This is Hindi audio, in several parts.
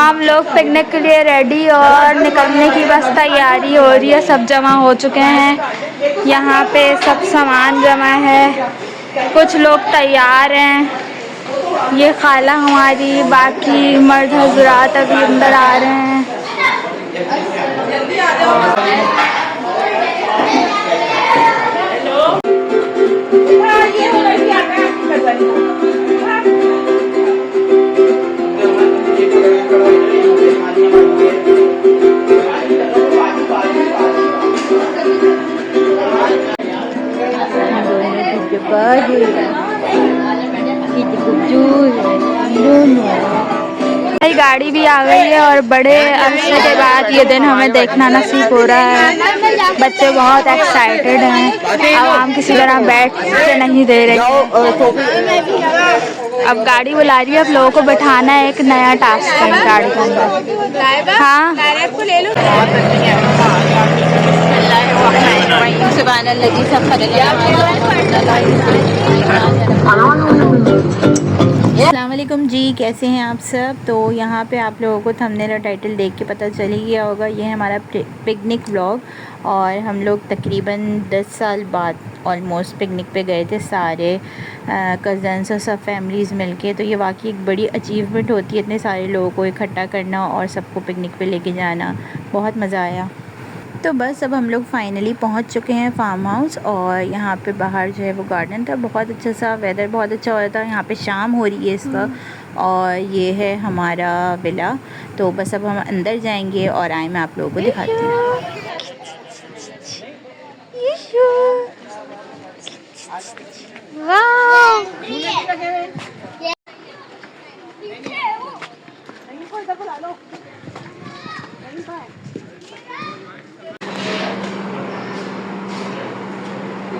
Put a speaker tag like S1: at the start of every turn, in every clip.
S1: हम लोग पिकनिक के लिए रेडी और निकलने की बस तैयारी हो रही है। सब जमा हो चुके हैं, यहाँ पे सब सामान जमा है, कुछ लोग तैयार हैं। ये खाला हमारी, बाकी मर्द हजरात अभी अंदर आ रहे हैं। गाड़ी भी आ गई है और बड़े अरसे के बाद ये दिन हमें देखना नसीब हो रहा है। बच्चे बहुत एक्साइटेड हैं। अब हम किसी तरह बैठ के नहीं दे रहे। अब गाड़ी बुला रही है, अब लोगों को बैठाना है, एक नया टास्क है गाड़ी के अंदर। हाँ अस्सलाम वालेकुम जी, कैसे हैं आप सब। तो यहाँ पे आप लोगों को थंबनेल और टाइटल देख के पता चल ही गया होगा, ये है हमारा पिकनिक व्लॉग। और हम लोग तकरीबन 10 साल बाद ऑलमोस्ट पिकनिक पे गए थे, सारे कज़न्स और सब फैमिलीज़ मिलके। तो ये वाकई एक बड़ी अचीवमेंट होती है, इतने सारे लोगों को इकट्ठा करना और सबको पिकनिक पे लेके जाना। बहुत मज़ा आया। तो बस अब हम लोग फाइनली पहुंच चुके हैं फार्म हाउस। और यहाँ पे बाहर जो है वो गार्डन था, बहुत अच्छा सा वेदर, बहुत अच्छा हो रहा था। यहाँ पे शाम हो रही है इस वक्त। और ये है हमारा विला। तो बस अब हम अंदर जाएंगे और आए मैं आप लोगों को दिखाती हूँ।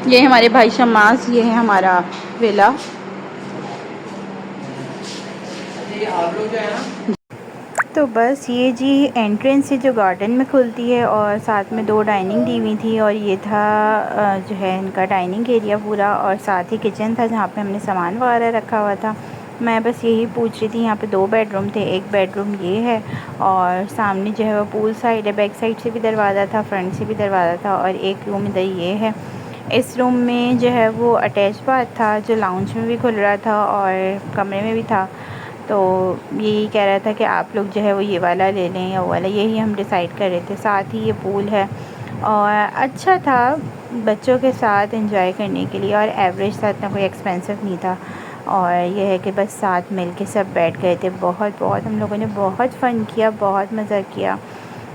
S1: ये हमारे भाई शमास, ये है हमारा विला। तो बस ये जी एंट्रेंस है जो गार्डन में खुलती है, और साथ में 2 डाइनिंग दी हुई थी, और ये था जो है इनका डाइनिंग एरिया पूरा, और साथ ही किचन था जहाँ पे हमने सामान वगैरह रखा हुआ था। मैं बस यही पूछ रही थी, यहाँ पे 2 बेडरूम थे, एक बेडरूम ये है, और सामने जो है वो पूल साइड है, बैक साइड से भी दरवाज़ा था, फ्रंट से भी दरवाज़ा था, और एक रूम इधर ये है। इस रूम में जो है वो अटैच बाथ था, जो लाउंज में भी खुल रहा था और कमरे में भी था। तो यही कह रहा था कि आप लोग जो है वो ये वाला ले लें या वो वाला, यही हम डिसाइड कर रहे थे। साथ ही ये पूल है और अच्छा था बच्चों के साथ एंजॉय करने के लिए, और एवरेज था, इतना कोई एक्सपेंसिव नहीं था। और ये है कि बस साथ मिल के सब बैठ गए थे। बहुत हम लोगों ने बहुत फ़न किया, बहुत मज़ा किया।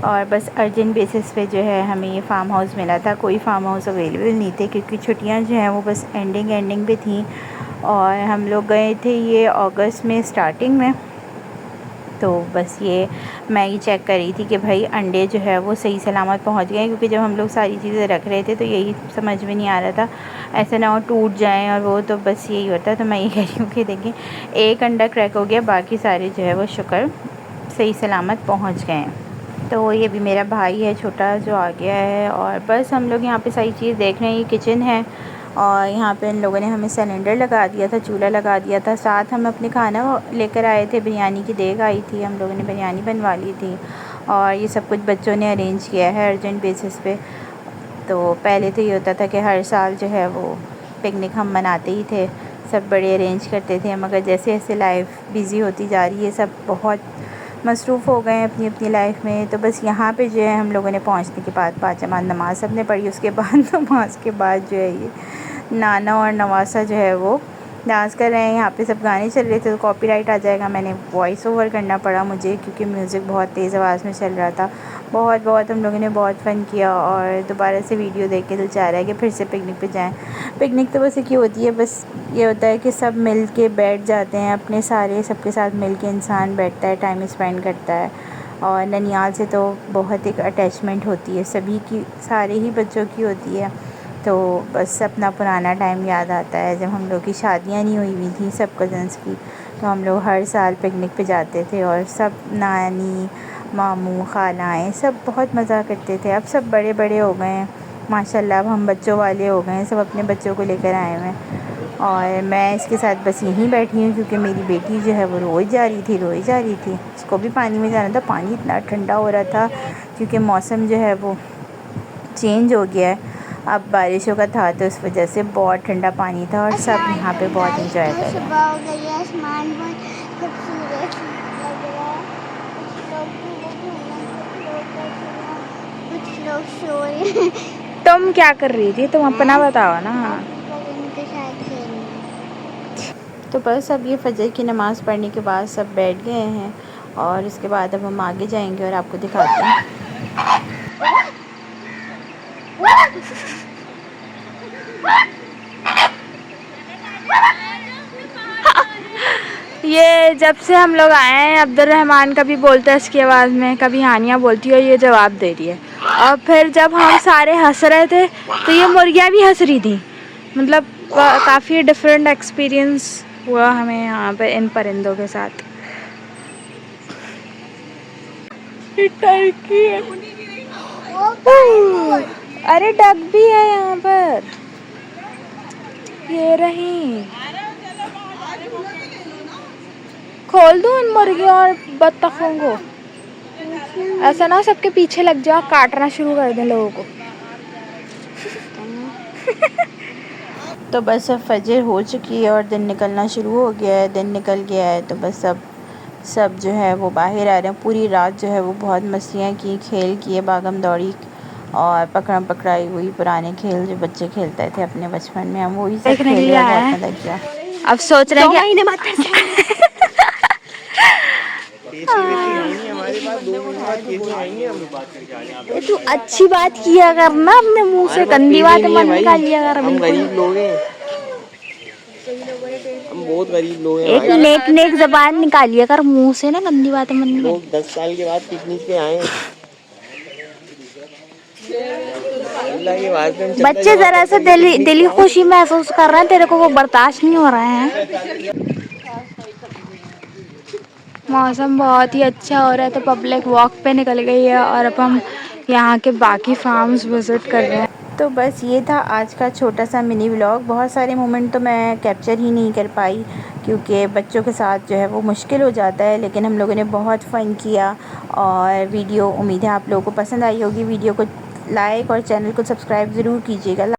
S1: और बस अर्जेंट बेसिस पे जो है हमें ये फ़ार्म हाउस मिला था, कोई फ़ार्म हाउस अवेलेबल नहीं थे क्योंकि छुट्टियां जो हैं वो बस एंडिंग पे थी। और हम लोग गए थे ये अगस्त में स्टार्टिंग में। तो बस ये मैं ही चेक कर रही थी कि भाई अंडे जो है वो सही सलामत पहुंच गए, क्योंकि जब हम लोग सारी चीज़ें रख रहे थे तो यही समझ में नहीं आ रहा था ऐसा ना हो टूट जाएं और वो, तो बस यही होता। तो मैं ये कह रही हूँ कि देखिए एक अंडा क्रैक हो गया, बाकी सारे जो है वो शुक्र सही सलामत पहुँच गए हैं। तो ये भी मेरा भाई है छोटा जो आ गया है। और बस हम लोग यहाँ पे सारी चीज़ देख रहे हैं। ये किचन है और यहाँ पे इन लोगों ने हमें सिलेंडर लगा दिया था, चूल्हा लगा दिया था। साथ हम अपने खाना लेकर आए थे, बिरयानी की देग आई थी, हम लोगों ने बिरयानी बनवा ली थी। और ये सब कुछ बच्चों ने अरेंज किया है अर्जेंट बेसिस पे। तो पहले तो ये होता था कि हर साल जो है वो पिकनिक हम मनाते ही थे, सब बड़े अरेंज करते थे, मगर जैसे जैसे लाइफ बिज़ी होती जा रही है, सब बहुत मसरूफ़ हो गए हैं अपनी अपनी लाइफ में। तो बस यहाँ पे जो है हम लोगों ने पहुँचने के बाद 5 जमात नमाज़ सब ने पढ़ी। उसके बाद नमाज के बाद जो है ये नाना और नवासा जो है वो डांस कर रहे हैं। यहाँ पे सब गाने चल रहे थे तो कॉपीराइट आ जाएगा, मैंने वॉइस ओवर करना पड़ा मुझे क्योंकि म्यूज़िक बहुत तेज़ आवाज़ में चल रहा था। बहुत हम लोगों ने बहुत फ़न किया और दोबारा से वीडियो देख के दिल चाह रहा है कि फिर से पिकनिक पे जाएं। पिकनिक तो बस एक ही होती है, बस ये होता है कि सब मिल के बैठ जाते हैं, अपने सारे सबके साथ मिल के इंसान बैठता है, टाइम स्पेंड करता है। और ननिहाल से तो बहुत एक अटैचमेंट होती है सभी की, सारे ही बच्चों की होती है। तो बस अपना पुराना टाइम याद आता है जब हम लोग की शादियाँ नहीं हुई थी सब कज़न्स की। तो हम लोग हर साल पिकनिक पे जाते थे और सब नानी मामू खालाएँ सब बहुत मज़ा करते थे। अब सब बड़े बड़े हो गए हैं माशाल्लाह, अब हम बच्चों वाले हो गए हैं, सब अपने बच्चों को लेकर आए हुए हैं। और मैं इसके साथ बस यहीं बैठी हूँ क्योंकि मेरी बेटी जो है वो रोई जा रही थी। उसको भी पानी में जाना था। पानी इतना ठंडा हो रहा था क्योंकि मौसम जो है वो चेंज हो गया है। अब बारिशों का था तो उस वजह से बहुत ठंडा पानी था और सब यहाँ पे बहुत इंजॉय कर रहे हैं।
S2: हो गई है, आसमान बहुत खूबसूरत लग रहा है। कुछ लोग सो रहे हैं।
S1: तुम क्या कर रही थी? तुम अपना बताओ ना।
S2: उनके साथ खेलना।
S1: तो बस अब ये फजर की नमाज़ पढ़ने के बाद सब बैठ गए हैं और इसके बाद अब हम आगे जाएंगे और आपको दिखाते हैं। ये जब से हम लोग आए हैं अब्दुर्रहमान कभी बोलता है इसकी आवाज़ में, कभी हानिया बोलती है और ये जवाब दे रही है। और फिर जब हम सारे हंस रहे थे तो ये मुर्गियाँ भी हंस रही थी। मतलब काफ़ी डिफरेंट एक्सपीरियंस हुआ हमें यहाँ पे इन परिंदों के साथ। टर्की है। अरे डक भी है यहाँ पर, ये रही। खोल दूँ उन मुर्गियों और बत्तखों को? ऐसा ना सबके पीछे लग जाओ, काटना शुरू कर दें लोगों को। तो बस अब फजर हो चुकी है और दिन निकलना शुरू हो गया है। दिन निकल गया है तो बस अब सब जो है वो बाहर आ रहे हैं। पूरी रात जो है वो बहुत मस्तियाँ की, खेल किए, भागम दौड़ी और पकड़म पकड़ाई हुई। पुराने खेल जो बच्चे खेलते थे अपने बचपन में, हम वही सब खेले और बहुत मज़ा किया। अब सोच रहे हैं
S2: तू अच्छी बात किया कर ना, अपने मुंह से गंदी बातें मत निकालिया कर।
S3: हम गरीब लोग हैं, हम बहुत गरीब लोग हैं।
S2: एक नेक नेक जबान निकालिए कर मुंह से ना, गंदी बातें मत निकालिए।
S3: लोग 10 साल के बाद पिकनिक पे आए।
S2: बच्चे जरा सा दिली खुशी महसूस कर रहे हैं, तेरे को वो बर्दाश्त नहीं हो रहा है।
S1: मौसम बहुत ही अच्छा हो रहा है तो पब्लिक वॉक पे निकल गई है और अब हम यहाँ के बाकी फार्म्स विज़िट कर रहे हैं। तो बस ये था आज का छोटा सा मिनी व्लॉग। बहुत सारे मोमेंट तो मैं कैप्चर ही नहीं कर पाई क्योंकि बच्चों के साथ जो है वो मुश्किल हो जाता है, लेकिन हम लोगों ने बहुत फ़न किया। और वीडियो उम्मीद है आप लोगों को पसंद आई होगी। वीडियो को लाइक और चैनल को सब्सक्राइब ज़रूर कीजिएगा।